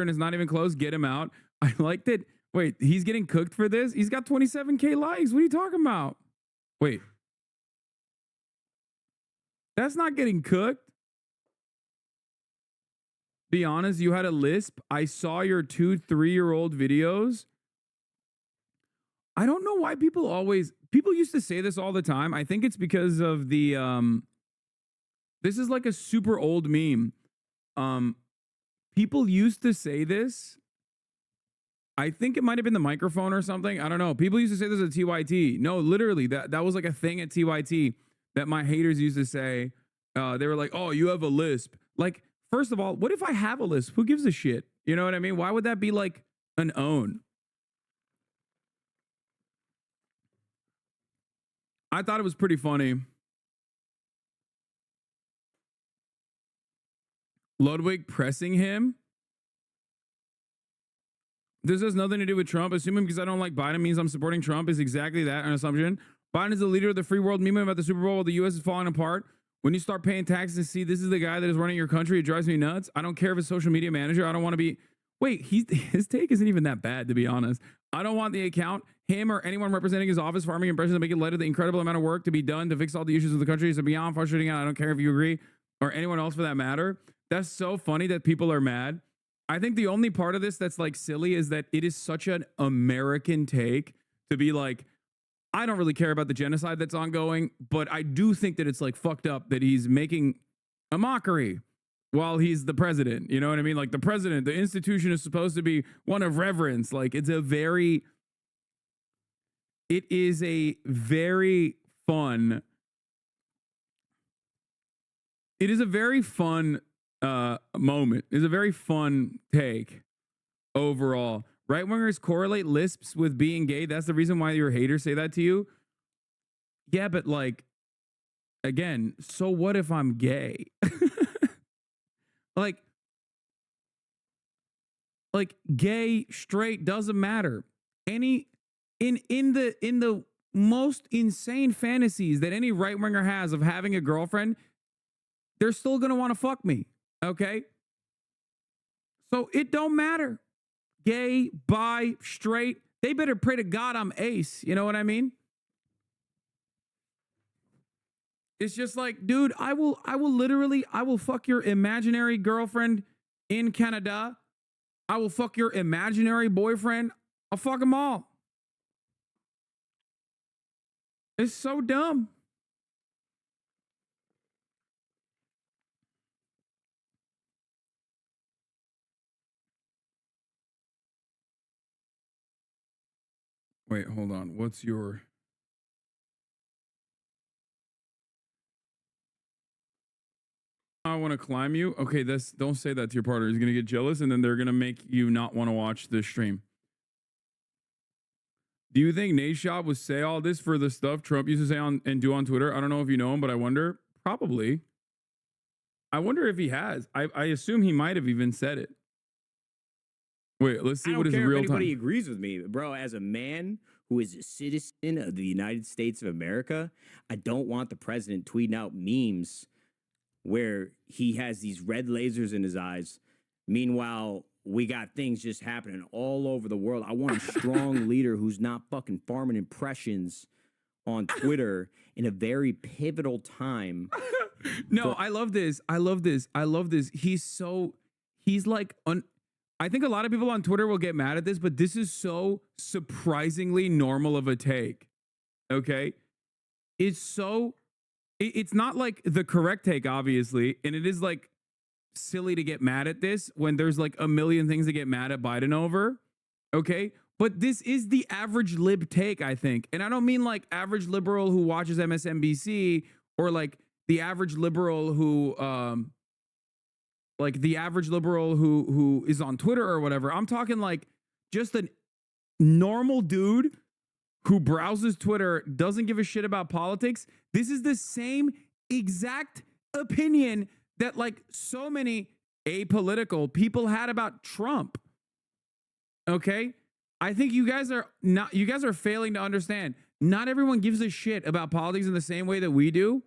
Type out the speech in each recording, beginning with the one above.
and it's not even close. Get him out. I like that. Wait, he's getting cooked for this? He's got 27K likes. What are you talking about? Wait. That's not getting cooked. Be honest, you had a lisp. I saw your 2-3-year-old videos. I don't know why people used to say this all the time. I think it's because of the this is like a super old meme. People used to say this. I think it might have been the microphone or something. I don't know. People used to say this at TYT. No, literally, that was like a thing at TYT that my haters used to say. They were like, "Oh, you have a lisp." Like, first of all, what if I have a lisp? Who gives a shit? You know what I mean? Why would that be like an own? I thought it was pretty funny. Ludwig pressing him. This has nothing to do with Trump. Assuming because I don't like Biden means I'm supporting Trump is exactly that, an assumption. Biden is the leader of the free world. Meme about the Super Bowl while the U.S. is falling apart. When you start paying taxes and see this is the guy that is running your country, it drives me nuts. I don't care if it's social media manager. I don't want to be... Wait, his take isn't even that bad, to be honest. I don't want the account, him or anyone representing his office, farming impressions, making light of the incredible amount of work to be done to fix all the issues of the country. It's beyond frustrating. I don't care if you agree or anyone else for that matter. That's so funny that people are mad. I think the only part of this that's like silly is that it is such an American take to be like, I don't really care about the genocide that's ongoing, but I do think that it's like fucked up that he's making a mockery while he's the president. You know what I mean? Like the president, the institution is supposed to be one of reverence. Like it is a very fun. It is a very fun moment. It's a very fun take overall. Right wingers correlate lisps with being gay. That's the reason why your haters say that to you. Yeah, but like, again, so what if I'm gay? like gay, straight, doesn't matter. In the most insane fantasies that any right winger has of having a girlfriend, they're still gonna want to fuck me. Okay? So it don't matter. Gay, bi, straight, they better pray to God I'm ace. You know what I mean? It's just like, dude, I will fuck your imaginary girlfriend in Canada. I will fuck your imaginary boyfriend. I'll fuck them all. It's so dumb. Wait, hold on. What's your... I want to climb you. Okay, don't say that to your partner. He's going to get jealous and then they're going to make you not want to watch this stream. Do you think Nate Shop would say all this for the stuff Trump used to say on and do on Twitter? I don't know if you know him, but I wonder. Probably. I wonder if he has. I assume he might have even said it. Wait, let's see what his real time. I don't care if anybody agrees with me, bro. As a man who is a citizen of the United States of America, I don't want the president tweeting out memes where he has these red lasers in his eyes. Meanwhile, we got things just happening all over the world. I want a strong leader who's not fucking farming impressions on Twitter in a very pivotal time. No, I love this. I love this. He's like, I think a lot of people on Twitter will get mad at this, but this is so surprisingly normal of a take. Okay? It's not like the correct take, obviously, and it is like silly to get mad at this when there's like a million things to get mad at Biden over. Okay? But this is the average lib take, I think. And I don't mean like average liberal who watches MSNBC or like the average liberal who who is on Twitter or whatever. I'm talking like just a normal dude who browses Twitter, doesn't give a shit about politics. This is the same exact opinion that like so many apolitical people had about Trump. Okay? I think you guys are failing to understand. Not everyone gives a shit about politics in the same way that we do.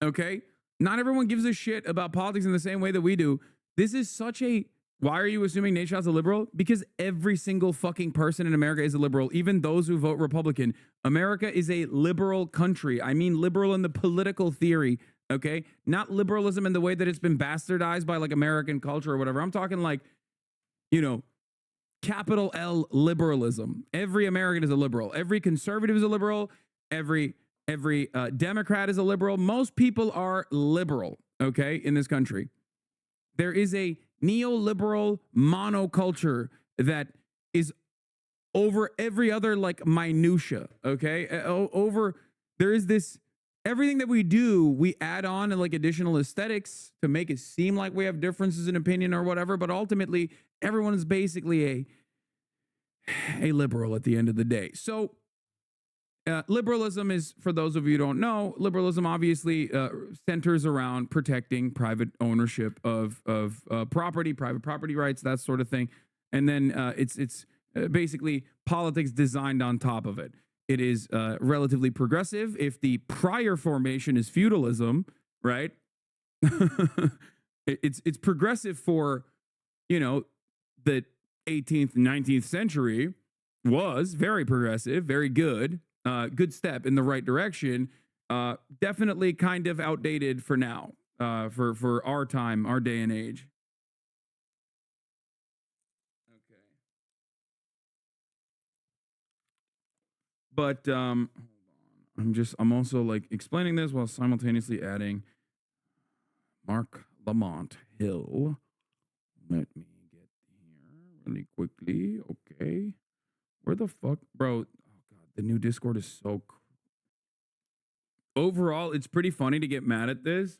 Okay? Not everyone gives a shit about politics in the same way that we do. This is such a Why are you assuming Nate Shot's a liberal? Because every single fucking person in America is a liberal, even those who vote Republican. America is a liberal country. I mean liberal in the political theory, okay? Not liberalism in the way that it's been bastardized by like American culture or whatever. I'm talking like, you know, capital L liberalism. Every American is a liberal. Every conservative is a liberal. Every Democrat is a liberal. Most people are liberal, okay, in this country. There is a neoliberal monoculture that is over every other like minutia, okay? Over there is this everything that we do, we add on like additional aesthetics to make it seem like we have differences in opinion or whatever, but ultimately everyone is basically a liberal at the end of the day. So liberalism is, for those of you who don't know, liberalism obviously centers around protecting private ownership of property, private property rights, that sort of thing. And then it's basically politics designed on top of it. It is relatively progressive. If the prior formation is feudalism, right? it's progressive for, you know, the 18th, 19th century was very progressive, very good. Good step in the right direction. Definitely kind of outdated for now, for our time, our day and age. Okay. But hold on. I'm also like explaining this while simultaneously adding Mark Lamont Hill. Let me get here really quickly. Okay. Where the fuck, bro? The new Discord is so overall, it's pretty funny to get mad at this.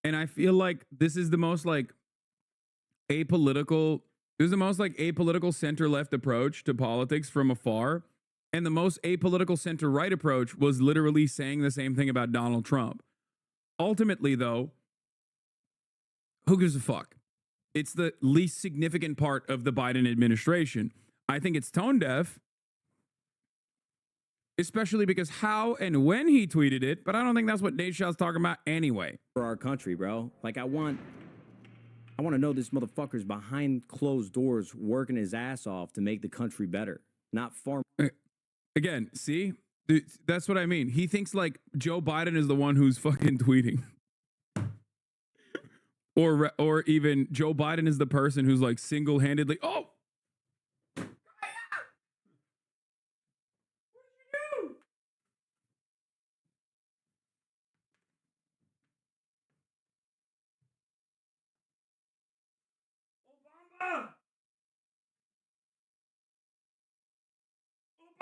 And I feel like this is the most like apolitical, this is the most like apolitical center-left approach to politics from afar. And the most apolitical center-right approach was literally saying the same thing about Donald Trump. Ultimately, though, who gives a fuck? It's the least significant part of the Biden administration. I think it's tone deaf, especially because how and when he tweeted it, but I don't think that's what Nate Shot's talking about anyway. For our country, bro. Like, I want to know this motherfucker's behind closed doors working his ass off to make the country better, not farm. Again, see? That's what I mean. He thinks like Joe Biden is the one who's fucking tweeting. Or even Joe Biden is the person who's like single-handedly, oh!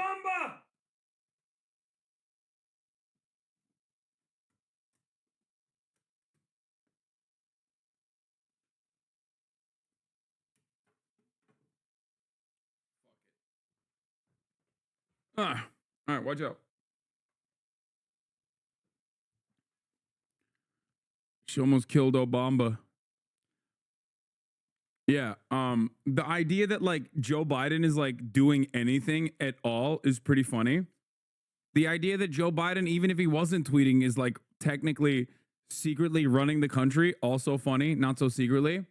Obama! All right, watch out. She almost killed Obama. Yeah, the idea that like Joe Biden is like doing anything at all is pretty funny. The idea that Joe Biden, even if he wasn't tweeting, is like technically secretly running the country, also funny, not so secretly.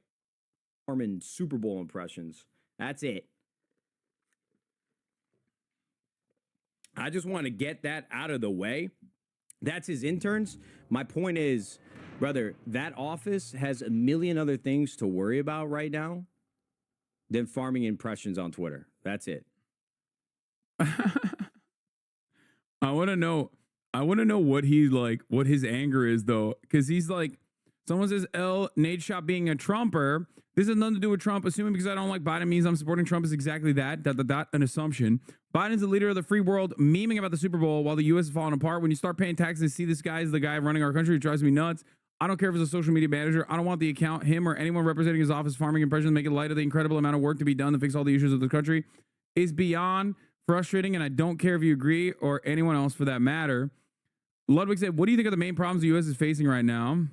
Farming Super Bowl impressions. That's it. I just want to get that out of the way. That's his interns. My point is, brother, that office has a million other things to worry about right now than farming impressions on Twitter. That's it. I want to know what he like, what his anger is though, because he's like, someone says, Nate Shot being a Trumper. This has nothing to do with Trump. Assuming because I don't like Biden means I'm supporting Trump is exactly that. An assumption. Biden's the leader of the free world, memeing about the Super Bowl while the U.S. is falling apart. When you start paying taxes and see this guy is the guy running our country, it drives me nuts. I don't care if it's a social media manager. I don't want the account, him or anyone representing his office farming impressions, making light of the incredible amount of work to be done to fix all the issues of the country is beyond frustrating, and I don't care if you agree or anyone else for that matter. Ludwig said, what do you think are the main problems the U.S. is facing right now?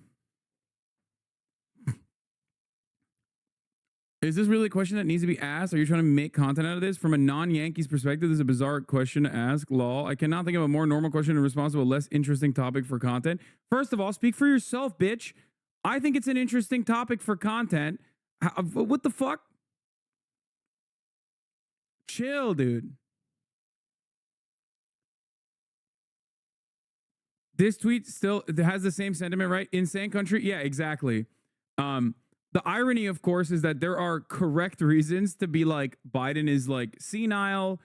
Is this really a question that needs to be asked? Are you trying to make content out of this? From a non-Yankees perspective, this is a bizarre question to ask. Lol. I cannot think of a more normal question in response to a less interesting topic for content. First of all, speak for yourself, bitch. I think it's an interesting topic for content. What the fuck? chill, dude. This tweet still has the same sentiment, right? Insane country. Yeah, exactly. The irony, of course, is that there are correct reasons to be like Biden is like senile,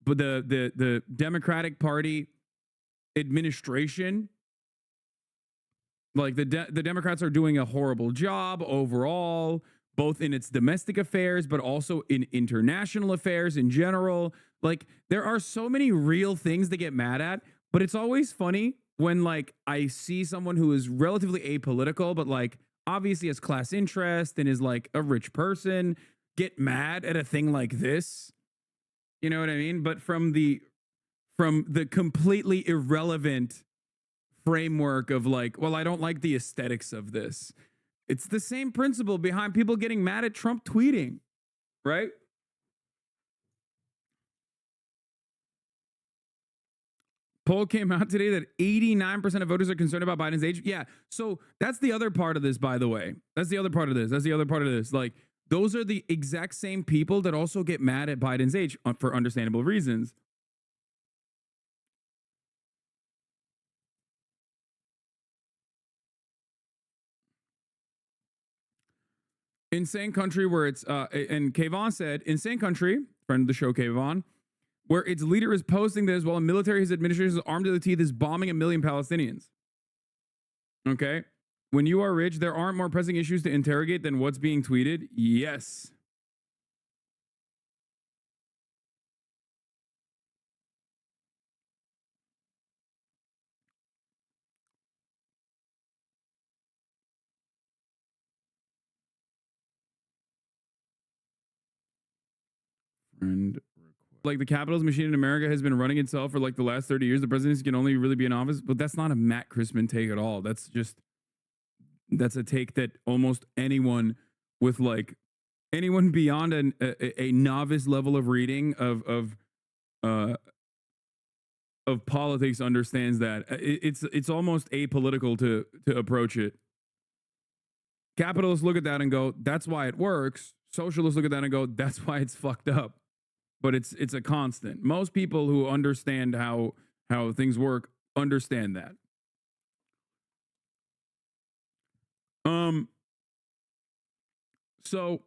but the Democratic Party administration, like the Democrats are doing a horrible job overall, both in its domestic affairs, but also in international affairs in general. Like there are so many real things to get mad at, but it's always funny when like I see someone who is relatively apolitical, but like obviously has class interest and is like a rich person, get mad at a thing like this. You know what I mean? But from the completely irrelevant framework of like, well, I don't like the aesthetics of this. It's the same principle behind people getting mad at Trump tweeting, right? Poll came out today that 89% of voters are concerned about Biden's age. Yeah. So that's the other part of this, by the way. That's the other part of this. Like, those are the exact same people that also get mad at Biden's age for understandable reasons. Insane country where it's, and Kayvon said, insane country, friend of the show, Kayvon, where its leader is posting this while a military, his administration is armed to the teeth, is bombing 1 million Palestinians. Okay. When you are rich, there aren't more pressing issues to interrogate than what's being tweeted. Yes. Friend like the capitalist machine in America has been running itself for like the last 30 years. The presidency can only really be in office, but that's not a Matt Christman take at all. That's a take that almost anyone with like anyone beyond a novice level of reading of politics understands that it's almost apolitical to approach it. Capitalists look at that and go, that's why it works. Socialists look at that and go, that's why it's fucked up. But it's a constant. Most people who understand how things work understand that. So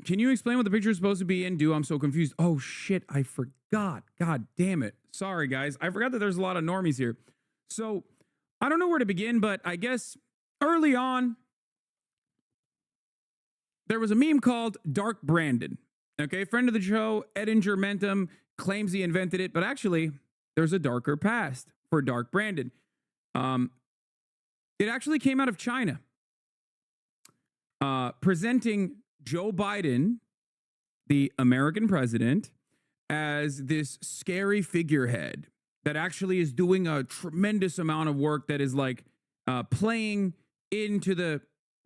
can you explain what the picture is supposed to be in? I'm so confused. Oh shit, I forgot. God damn it. Sorry guys. I forgot that there's a lot of normies here. So I don't know where to begin, but I guess early on there was a meme called Dark Brandon. Okay, friend of the show, Edinger Mentum, claims he invented it, but actually, there's a darker past for Dark Brandon. It actually came out of China, presenting Joe Biden, the American president, as this scary figurehead that actually is doing a tremendous amount of work that is like playing into the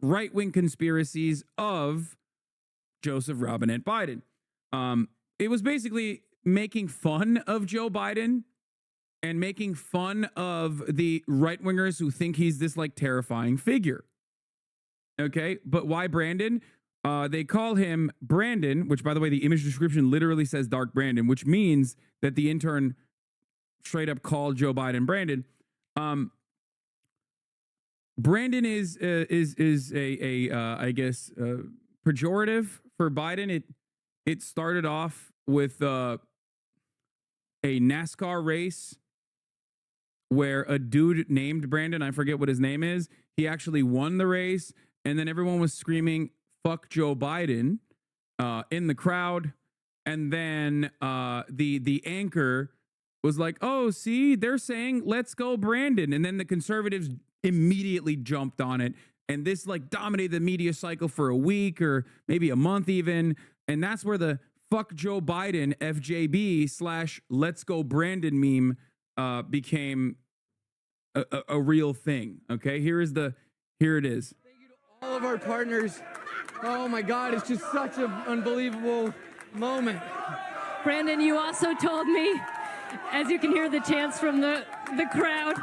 right-wing conspiracies of Joseph Robinette Biden. It was basically making fun of Joe Biden and making fun of the right-wingers who think he's this like terrifying figure. Okay, but why Brandon? They call him Brandon, which by the way, the image description literally says Dark Brandon, which means that the intern straight up called Joe Biden Brandon. Brandon is a I guess pejorative for Biden. It started off with a NASCAR race where a dude named Brandon, I forget what his name is, he actually won the race, and then everyone was screaming "fuck Joe Biden" in the crowd, and then the anchor was like, "Oh, see, they're saying let's go Brandon," and then the conservatives immediately jumped on it, and this like dominated the media cycle for a week or maybe a month even, and that's where the "fuck Joe Biden" FJB / let's go Brandon meme became a real thing. Okay, here it is. Thank you to all of our partners. Oh my God, it's just such an unbelievable moment. Brandon, you also told me, as you can hear the chants from the crowd,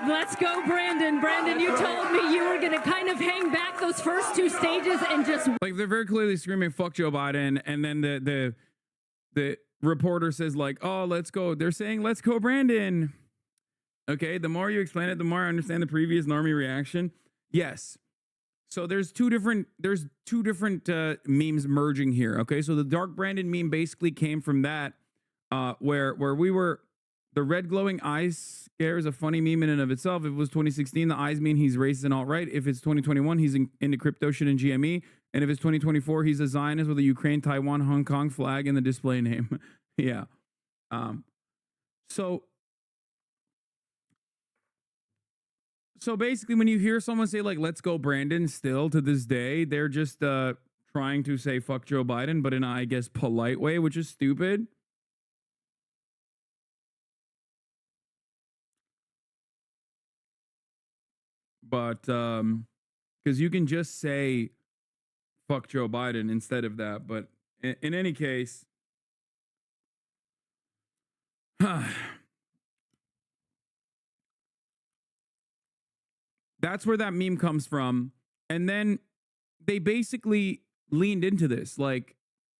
Let's go, Brandon. Brandon, you told me you were going to kind of hang back those first two stages and just Like, they're very clearly screaming "fuck Joe Biden," and then the reporter says like, "Oh, let's go." They're saying "let's go, Brandon." Okay, the more you explain it, the more I understand the previous normie reaction. Yes. So there's two different memes merging here. Okay, so the Dark Brandon meme basically came from that, where we were. The red glowing eyes scare is a funny meme in and of itself. If it was 2016, the eyes mean he's racist and alt-right. If it's 2021, he's into crypto shit and GME. And if it's 2024, he's a Zionist with a Ukraine, Taiwan, Hong Kong flag in the display name. Yeah. So basically, when you hear someone say like "let's go, Brandon," still to this day, they're just trying to say "fuck Joe Biden," but in a, I guess, polite way, which is stupid. But because you can just say "fuck Joe Biden" instead of that. But in any case, that's where that meme comes from. And then they basically leaned into this. Like,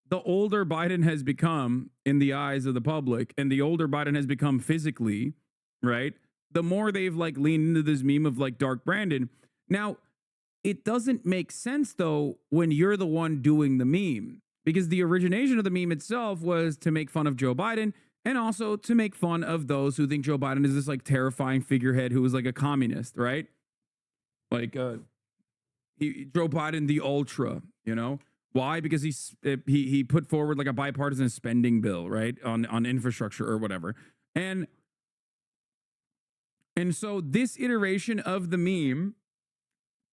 the older Biden has become in the eyes of the public, and the older Biden has become physically, right? The more they've like leaned into this meme of like Dark Brandon. Now, it doesn't make sense though when you're the one doing the meme, because the origination of the meme itself was to make fun of Joe Biden and also to make fun of those who think Joe Biden is this like terrifying figurehead who is like a communist, right? Like Joe Biden the ultra, you know? Why? Because he put forward like a bipartisan spending bill, right? On infrastructure or whatever. And so this iteration of the meme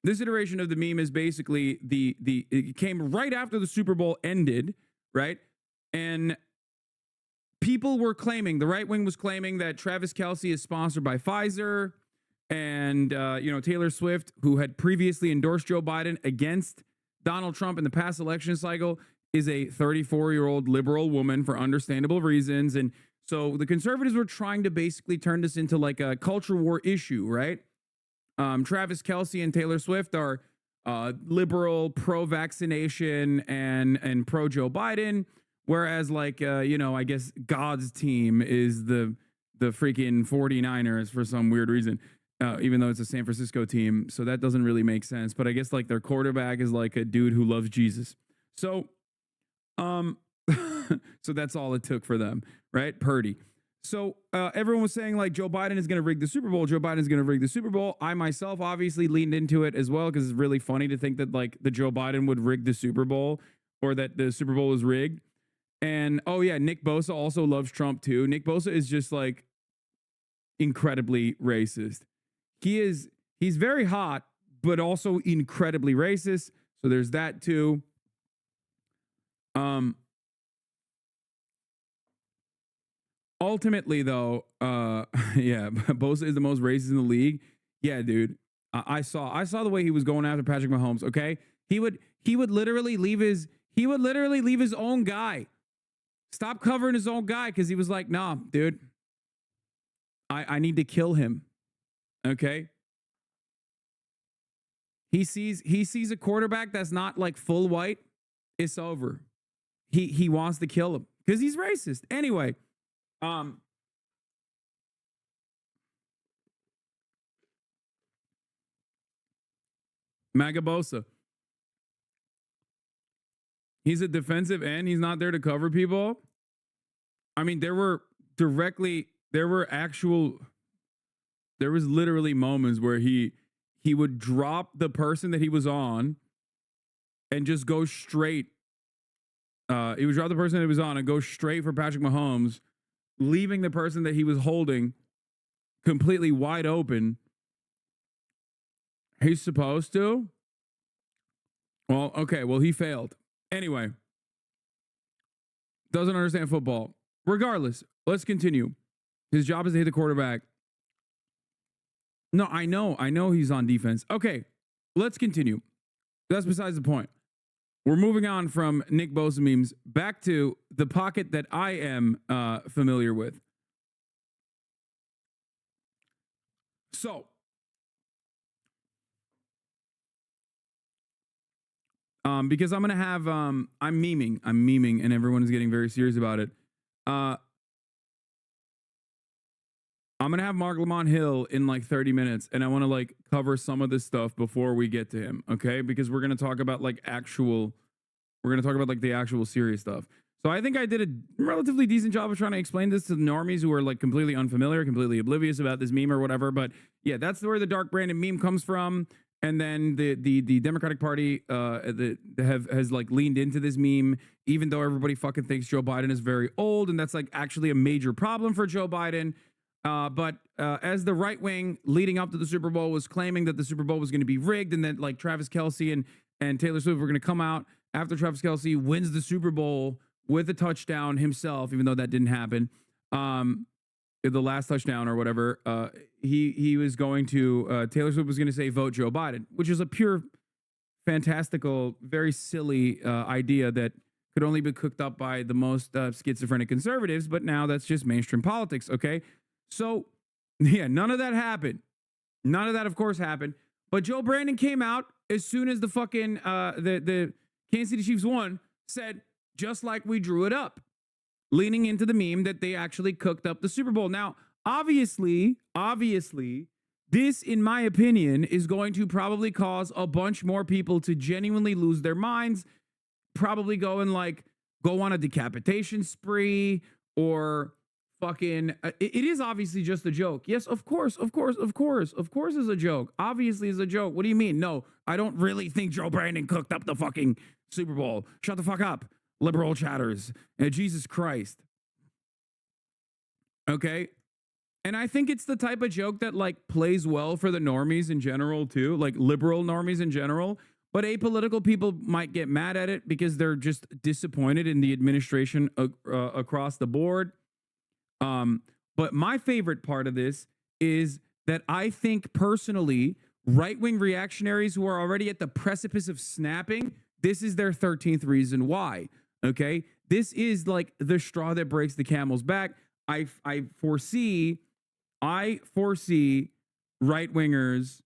is basically it came right after the Super Bowl ended, right? And people were claiming, the right wing was claiming that Travis Kelce is sponsored by Pfizer, and Taylor Swift, who had previously endorsed Joe Biden against Donald Trump in the past election cycle, is a 34-year-old liberal woman for understandable reasons. And so the conservatives were trying to basically turn this into like a culture war issue, right? Travis Kelce and Taylor Swift are liberal, pro-vaccination, and pro-Joe Biden, whereas like I guess God's team is the freaking 49ers for some weird reason, even though it's a San Francisco team, so that doesn't really make sense. But I guess like their quarterback is like a dude who loves Jesus. So so that's all it took for them, right? Purdy. So everyone was saying like Joe Biden is going to rig the Super Bowl. Joe Biden is going to rig the Super Bowl. I myself obviously leaned into it as well because it's really funny to think that like the Joe Biden would rig the Super Bowl, or that the Super Bowl is rigged. And oh yeah, Nick Bosa also loves Trump too. Nick Bosa is just like incredibly racist. He's very hot, but also incredibly racist. So there's that too. Ultimately, though, yeah, Bosa is the most racist in the league. Yeah, dude, I saw the way he was going after Patrick Mahomes. Okay, he would literally leave his own guy, stop covering his own guy because he was like, nah, dude, I need to kill him. Okay, he sees a quarterback that's not like full white, it's over. He wants to kill him because he's racist. Anyway. Magabosa. He's a defensive end. He's not there to cover people. I mean, there was literally moments where he would drop the person that he was on and just go straight. He would drop the person that he was on and go straight for Patrick Mahomes, leaving the person that he was holding completely wide open. He's supposed to. Well, okay. Well, he failed. Anyway, doesn't understand football. Regardless, let's continue. His job is to hit the quarterback. No, I know he's on defense. Okay, let's continue. That's besides the point. We're moving on from Nick Bosa memes back to the pocket that I am familiar with. So, because I'm gonna have I'm memeing, and everyone is getting very serious about it. I'm gonna have Mark Lamont Hill in like 30 minutes, and I want to like cover some of this stuff before we get to him, okay? Because we're gonna talk about like the actual serious stuff. So I think I did a relatively decent job of trying to explain this to the normies who are like completely unfamiliar, completely oblivious about this meme or whatever. But yeah, that's where the Dark Brandon meme comes from. And then the Democratic Party has like leaned into this meme, even though everybody fucking thinks Joe Biden is very old, and that's like actually a major problem for Joe Biden. But as the right wing leading up to the Super Bowl was claiming that the Super Bowl was going to be rigged, and that like Travis Kelce and Taylor Swift were going to come out after Travis Kelce wins the Super Bowl with a touchdown himself, even though that didn't happen. The last touchdown or whatever, he was going to Taylor Swift was going to say vote Joe Biden, which is a pure fantastical, very silly idea that could only be cooked up by the most schizophrenic conservatives. But now that's just mainstream politics. Okay. So yeah, none of that happened. None of that, of course, happened. But Joe Brandon came out as soon as the fucking the Kansas City Chiefs won, said, just like we drew it up, leaning into the meme that they actually cooked up the Super Bowl. Now, obviously, this, in my opinion, is going to probably cause a bunch more people to genuinely lose their minds, probably go on a decapitation spree, or fucking it is obviously just a joke. Yes, of course is a joke. Obviously is a joke. What do you mean? No, I don't really think Joe Brandon cooked up the fucking Super Bowl. Shut the fuck up, liberal chatters. Jesus Christ. Okay. And I think it's the type of joke that like plays well for the normies in general too, like liberal normies in general. But apolitical people might get mad at it because they're just disappointed in the administration across the board. But my favorite part of this is that I think personally, right-wing reactionaries who are already at the precipice of snapping, this is their 13th reason why. Okay. This is like the straw that breaks the camel's back. I foresee right-wingers